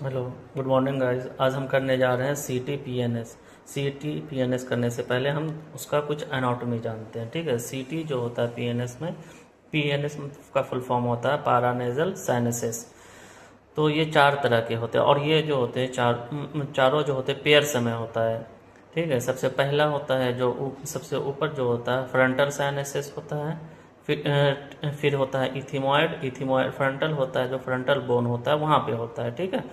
Hello, good morning guys. आज हम करने जा रहे हैं C T P N S करने से पहले हम उसका कुछ एनाटॉमी जानते हैं। ठीक है। सी जो होता है पी एन एस का फुल फॉर्म होता है पारानेजल साइनसेस। तो ये चार तरह के होते हैं और ये जो होते हैं चारों जो होते हैं पेयर्स में होता है। ठीक है। सबसे पहला होता है जो सबसे ऊपर जो होता है फ्रंटल साइनसेस होता है। फिर होता है इथिमॉइड फ्रंटल होता है, जो फ्रंटल बोन होता है वहाँ पे होता है। ठीक है।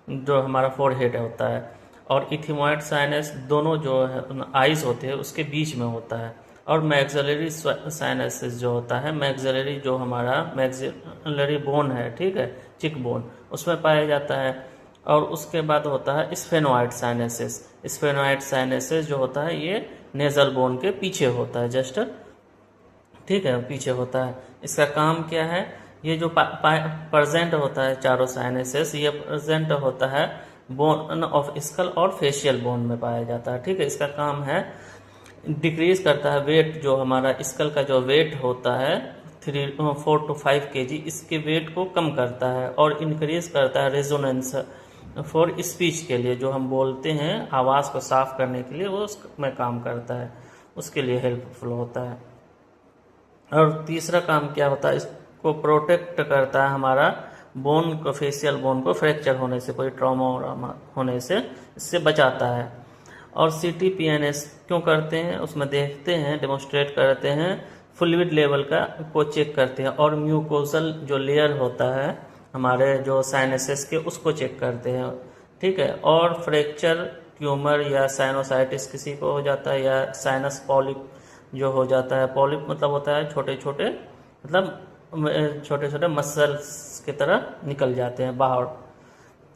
जो हमारा फोरहेड होता है। और इथिमॉइड साइनस दोनों जो है आइज होते हैं उसके बीच में होता है। और मैक्सिलरी साइनसिस जो होता है, मैक्सिलरी जो हमारा मैक्सिलरी बोन है, ठीक है, चिक बोन, उसमें पाया जाता है। और उसके बाद होता है स्फेनोइड साइनसिस जो होता है ये नेजल बोन के पीछे होता है, जस्ट, ठीक है, पीछे होता है। इसका काम क्या है? ये जो प्रेजेंट होता है चारों साइनसेस, ये प्रेजेंट होता है बोन ऑफ स्कल और फेशियल बोन में पाया जाता है। ठीक है। इसका काम है डिक्रीज करता है वेट, जो हमारा स्कल का जो वेट होता है 4 to 5 kg, इसके वेट को कम करता है और इंक्रीज करता है रेजोनेंस फॉर स्पीच के लिए, जो हम बोलते हैं आवाज़ को साफ करने के लिए, वो उसमें काम करता है, उसके लिए हेल्पफुल होता है। और तीसरा काम क्या होता है? इसको प्रोटेक्ट करता है हमारा बोन को, फेशियल बोन को फ्रैक्चर होने से, कोई ट्रॉमा होने से इससे बचाता है। और CT-PNS क्यों करते हैं उसमें देखते हैं, डेमोस्ट्रेट करते हैं, फ्लूइड लेवल का को चेक करते हैं और म्यूकोसल जो लेयर होता है हमारे जो साइनसेस के, उसको चेक करते हैं। ठीक है। और फ्रैक्चर, ट्यूमर या साइनोसाइटिस किसी को हो जाता है, या साइनस पॉलिप जो हो जाता है, पॉलिप मतलब होता है छोटे छोटे, मतलब छोटे छोटे मसल्स की तरह निकल जाते हैं बाहर,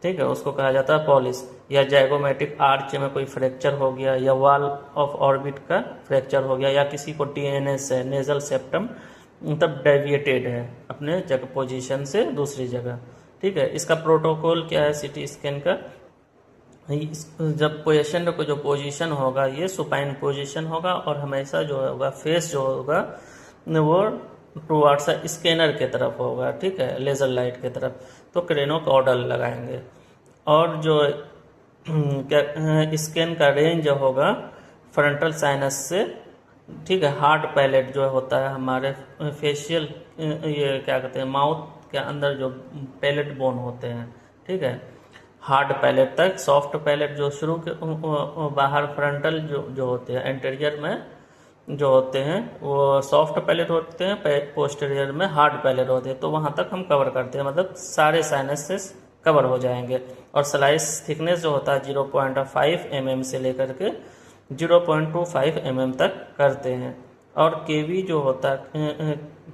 ठीक है, उसको कहा जाता है पॉलिस। या जैगोमेटिक आर्च में कोई फ्रैक्चर हो गया, या वॉल ऑफ ऑर्बिट का फ्रैक्चर हो गया, या किसी को TNS है, नेजल सेप्टम मतलब डेविएटेड है अपने जगह पोजीशन से दूसरी जगह। ठीक है। इसका प्रोटोकॉल क्या है CT स्कैन का? जब पेशेंट को जो पोजीशन होगा ये सुपाइन पोजीशन होगा, और हमेशा जो होगा फेस जो होगा वो टुवर्ड्स स्कैनर के तरफ होगा, ठीक है, लेजर लाइट के तरफ। तो क्रेनोकॉर्डल लगाएंगे। और जो क्या स्कैन का रेंज होगा फ्रंटल साइनस से, ठीक है, हार्ड पैलेट जो होता है हमारे फेशियल, ये क्या कहते हैं, माउथ के अंदर जो पैलेट बोन होते हैं, ठीक है, हार्ड पैलेट तक, सॉफ्ट पैलेट जो शुरू के बाहर फ्रंटल जो होते हैं, एंटीरियर में जो होते हैं वो सॉफ्ट पैलेट होते हैं, पोस्टीरियर में हार्ड पैलेट होते हैं। तो वहाँ तक हम कवर करते हैं, मतलब सारे साइनसेस कवर हो जाएंगे। और स्लाइस थिकनेस जो होता है 0.5 mm से लेकर के 0.25 mm तक करते हैं। और केवी जो होता है,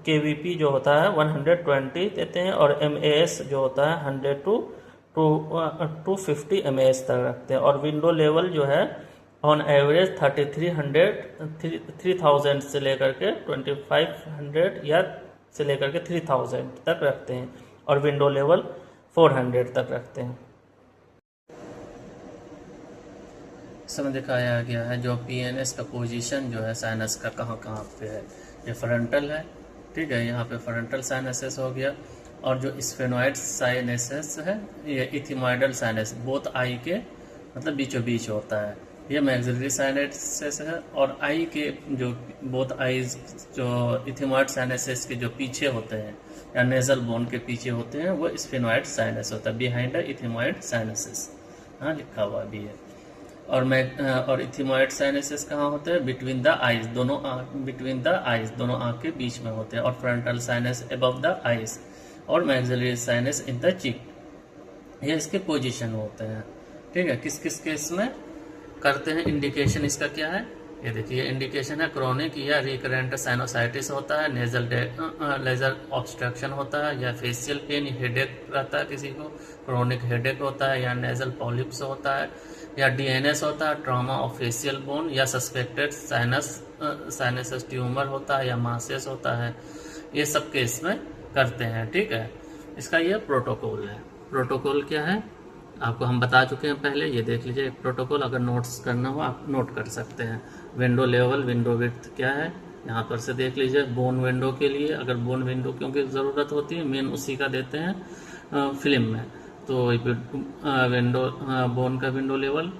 KVP जो होता है 120 देते हैं, और MAS जो होता है 100 to 250 MAS तक रखते हैं। और विंडो लेवल जो है ऑन एवरेज 3000 से लेकर के 2500 या से लेकर के 3000 तक रखते हैं, और विंडो लेवल 400 तक रखते हैं। इसमें दिखाया गया है जो PNS का पोजीशन जो है साइनस का कहाँ कहाँ पे है। ये फ्रंटल है, ठीक है, यहाँ पे फ्रंटल साइनसेस हो गया। और जो स्फेनोइड साइनसेस है ये इथिमॉइडल साइनस, बोथ आई के मतलब बीचों बीच होता है। ये मैक्सिलरी साइनसेस है। और आई के जो बोथ आईज जो इथिमॉइड साइनसेस के जो पीछे होते हैं या नेजल बोन के पीछे होते हैं वो स्फेनोइड साइनस होता है, बिहाइंड द इथिमॉइड साइनसेस, हाँ लिखा हुआ भी है। और इथिमॉइड साइनसेस कहाँ होते हैं? Between the eyes, between the eyes, दोनों आँख के बीच में होते हैं। और frontal sinus above the eyes, और maxillary sinus in the cheek, ये इसके पोजीशन होते हैं। ठीक है। किस किस केस में करते हैं? इंडिकेशन इसका क्या है ये देखिए, इंडिकेशन है क्रोनिक या रिकरेंट साइनोसाइटिस होता है, लेजर ऑब्स्ट्रक्शन होता है, या फेशियल पेन, हेडेक रहता है किसी को, क्रोनिक हेडेक होता है, या नेजल पॉलिप्स होता है, या DNS होता है, ट्रॉमा ऑफ फेशियल बोन, या सस्पेक्टेड साइनस ट्यूमर होता है, या मासेस होता है। ये सब केस में करते हैं। ठीक है। इसका ये प्रोटोकॉल है। प्रोटोकॉल क्या है आपको हम बता चुके हैं पहले, ये देख लीजिए प्रोटोकॉल, अगर नोट्स करना हो आप नोट कर सकते हैं। विंडो लेवल, विंडो विड्थ क्या है यहाँ पर से देख लीजिए। बोन विंडो के लिए, अगर बोन विंडो क्योंकि ज़रूरत होती है, मेन उसी का देते हैं फिल्म में। तो विंडो बोन का विंडो लेवल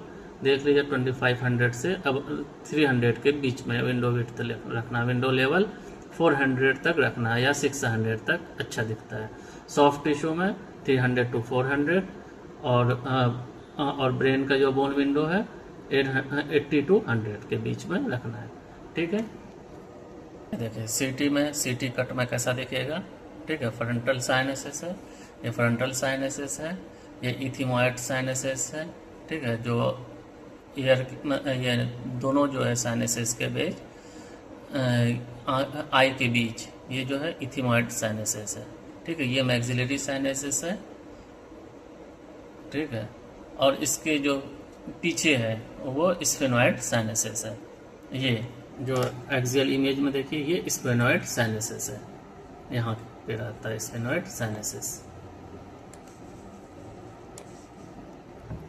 देख लीजिए 2500 से अब 300 के बीच में विंडो विड्थ रखना, विंडो लेवल 400 तक रखना है या 600 तक अच्छा दिखता है। सॉफ्ट टिश्यू में 300 to 400 और ब्रेन का जो बोन विंडो है 80 to 100 के बीच में रखना है। ठीक है, देखिए सीटी में, सीटी कट में कैसा दिखेगा। ठीक है, फ्रंटल साइनसेस है, ये फ्रंटल साइनसेस है, ये इथिमोइड साइनसेस है। ठीक है, जो ईयर ये दोनों जो है साइनसेस के बीच आई के बीच ये जो है इथिमोइड साइनसेस है। ठीक है, ये मैक्सिलरी साइनसेस है। ठीक है, और इसके जो पीछे है वो स्फेनॉइड साइनसेस है। ये जो एक्सियल इमेज में देखिए ये स्फेनॉइड साइनसेस है, यहाँ पे रहता है स्फेनॉइड साइनसेस।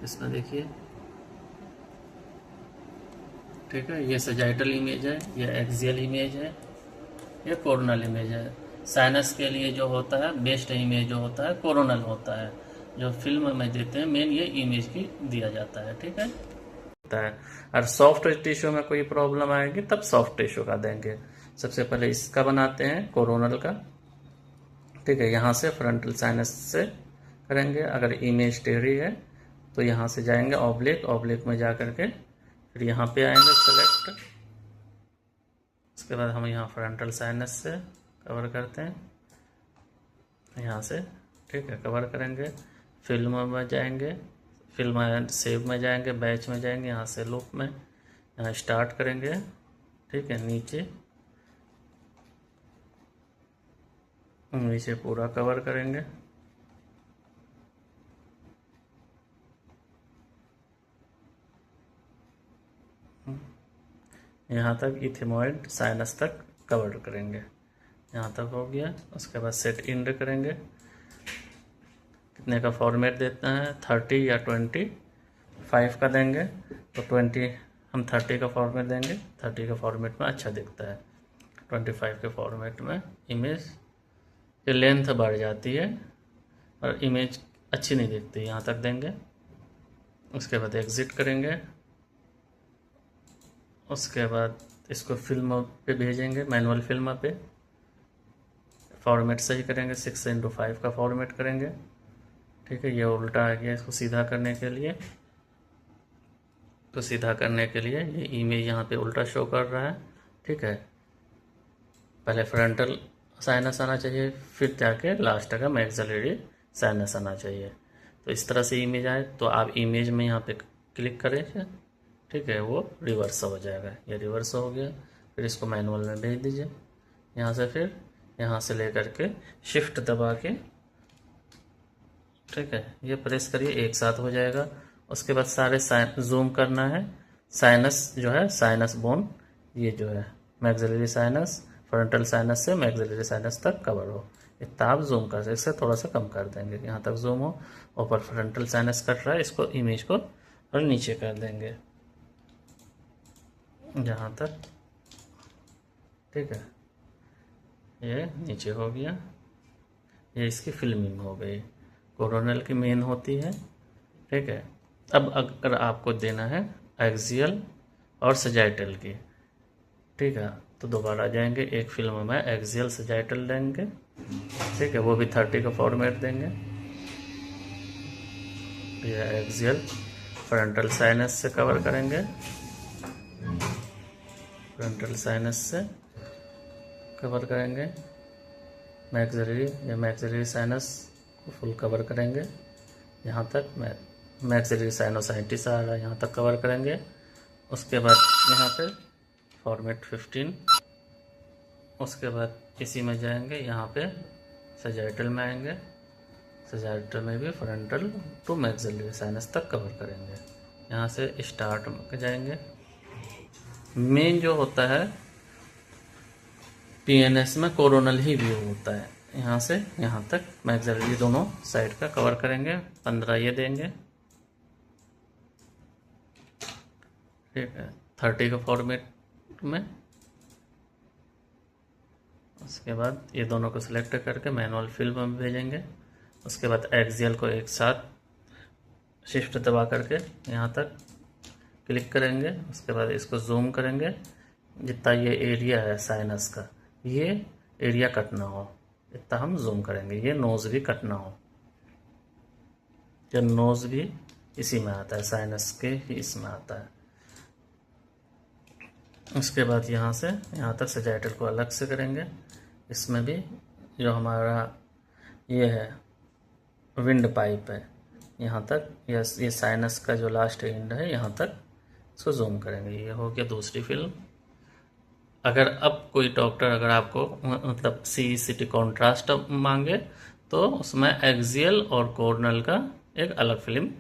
इसमें देखिए, ठीक है, ये सजाइटल इमेज है, ये एक्सियल इमेज है, ये कोरोनल इमेज है। साइनस के लिए जो होता है बेस्ट इमेज जो होता है कोरोनल होता है, जो फिल्म में देते हैं मेन ये इमेज की दिया जाता है। ठीक है, और सॉफ्ट टिश्यू में कोई प्रॉब्लम आएगी तब सॉफ्ट टिश्यू का देंगे। सबसे पहले इसका बनाते हैं कोरोनल का। ठीक है, यहाँ से फ्रंटल साइनस से करेंगे। अगर इमेज टेढ़ी है तो यहाँ से जाएंगे ऑब्लिक, ऑब्लिक में जा करके फिर यहाँ पे आएंगे सेलेक्ट। उसके बाद हम यहाँ फ्रंटल साइनस से कवर करते हैं यहाँ से। ठीक है, कवर करेंगे, फिल्म में जाएंगे, फिल्म सेव में जाएंगे, बैच में जाएंगे, यहाँ से लूप में यहाँ स्टार्ट करेंगे। ठीक है, नीचे नीचे पूरा कवर करेंगे। यहाँ तक इथिमोइड साइनस तक कवर करेंगे, यहाँ तक हो गया। उसके बाद सेट इंड करेंगे। कितने का फॉर्मेट देता है, 30 या 25 का देंगे तो 20 हम 30 का फॉर्मेट देंगे। 30 का फॉर्मेट में अच्छा दिखता है, 25 के फॉर्मेट में इमेज की लेंथ बढ़ जाती है और इमेज अच्छी नहीं दिखती। यहाँ तक देंगे, उसके बाद एग्ज़िट करेंगे। उसके बाद इसको फिल्म पे भेजेंगे, मैनुअल फिल्म पे। फॉर्मेट सही करेंगे, 6:5 का फॉर्मेट करेंगे। ठीक है, ये उल्टा आ गया, इसको सीधा करने के लिए, तो सीधा करने के लिए ये इमेज यहाँ पे उल्टा शो कर रहा है। ठीक है, पहले फ्रंटल साइनस आना चाहिए, फिर जाके लास्ट का मैक्सिलरी साइनस आना चाहिए। तो इस तरह से इमेज आए तो आप इमेज में यहाँ पे क्लिक करें। ठीक है, वो रिवर्स हो जाएगा, ये रिवर्स हो गया। फिर इसको मैनुअल में भेज दीजिए यहाँ से, फिर यहाँ से लेकर के शिफ्ट दबा के, ठीक है, ये प्रेस करिए, एक साथ हो जाएगा। उसके बाद सारे जूम करना है, साइनस जो है, साइनस बोन, ये जो है मैक्सिलरी साइनस, फ्रंटल साइनस से मैक्सिलरी साइनस तक कवर हो, इतना आप जूम कर सकते, इससे थोड़ा सा कम कर देंगे, यहाँ तक जूम हो। ऊपर फ्रंटल साइनस कट रहा है, इसको इमेज को और नीचे कर देंगे जहाँ तक। ठीक है, ये नीचे हो गया, ये इसकी फिल्मिंग हो गई, कोरोनल की मेन होती है। ठीक है, अब अगर आपको देना है एक्सियल और सजाइटल की, ठीक है, तो दोबारा जाएंगे, एक फिल्म में एक्सियल सजाइटल देंगे। ठीक है, वो भी 30 का फॉर्मेट देंगे। ये एक्सियल फ्रंटल साइनस से कवर करेंगे, फ्रंटल साइनस से कवर करेंगे। मैक्सिलरी, ये मैक्सिलरी साइनस को फुल कवर करेंगे, यहाँ तक मैक्सिलरी साइनोसाइटिस आ रहा है, यहाँ तक कवर करेंगे। उसके बाद यहाँ पे फॉर्मेट 15, उसके बाद इसी में जाएंगे, यहाँ पे सजाइटल में आएंगे, सजाइटल में भी फ्रंटल टू मैक्सिलरी साइनस तक कवर करेंगे। यहाँ से स्टार्ट में जाएंगे। मेन जो होता है पीएनएस में कोरोनल ही व्यू होता है, यहाँ से यहाँ तक मैक्सिलरी दोनों साइड का कवर करेंगे। 15 ये देंगे। ठीक है, 30 का फॉर्मेट में। उसके बाद ये दोनों को सिलेक्ट करके मैनुअल फिल्म में भेजेंगे। उसके बाद एक्सियल को एक साथ शिफ्ट दबा करके यहाँ तक क्लिक करेंगे। उसके बाद इसको जूम करेंगे, जितना ये एरिया है साइनस का, ये एरिया कट ना हो इतना हम जूम करेंगे। ये नोज भी कट ना हो, जब नोज भी इसी में आता है, साइनस के ही इसमें आता है। उसके बाद यहाँ से यहाँ तक सजाइटल को अलग से करेंगे। इसमें भी जो हमारा ये है विंड पाइप है, यहाँ तक ये साइनस का जो लास्ट एंड है यहाँ तक इसको जूम करेंगे। ये हो गया दूसरी फिल्म। अगर अब कोई डॉक्टर अगर आपको मतलब CECT कॉन्ट्रास्ट मांगे तो उसमें एक्सियल और कॉर्नल का एक अलग फिल्म,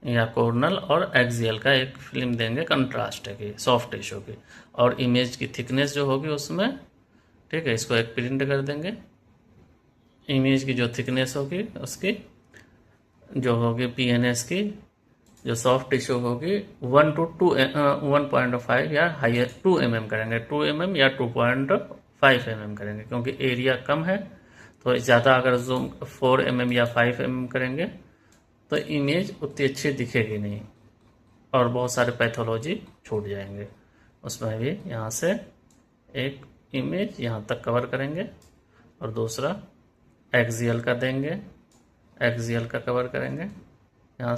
या कॉर्नल और एक्सियल का एक फिल्म देंगे कंट्रास्ट की, सॉफ्ट टिश्यू की। और इमेज की थिकनेस जो होगी उसमें, ठीक है, इसको एक प्रिंट कर देंगे। इमेज की जो थिकनेस होगी उसकी जो होगी PNS की, जो सॉफ्ट टिश्यू होगी 1.5 या हायर 2 mm करेंगे, 2 mm या 2.5 mm करेंगे, क्योंकि एरिया कम है। तो ज़्यादा अगर जूम 4 mm या 5 mm करेंगे तो इमेज उतनी अच्छी दिखेगी नहीं और बहुत सारे पैथोलॉजी छूट जाएंगे। उसमें भी यहाँ से एक इमेज यहाँ तक कवर करेंगे और दूसरा एक्सियल का देंगे, एक्सियल का कवर करेंगे, यहाँ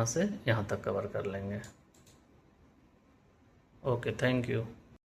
से यहाँ तक कवर कर लेंगे। Okay, thank you.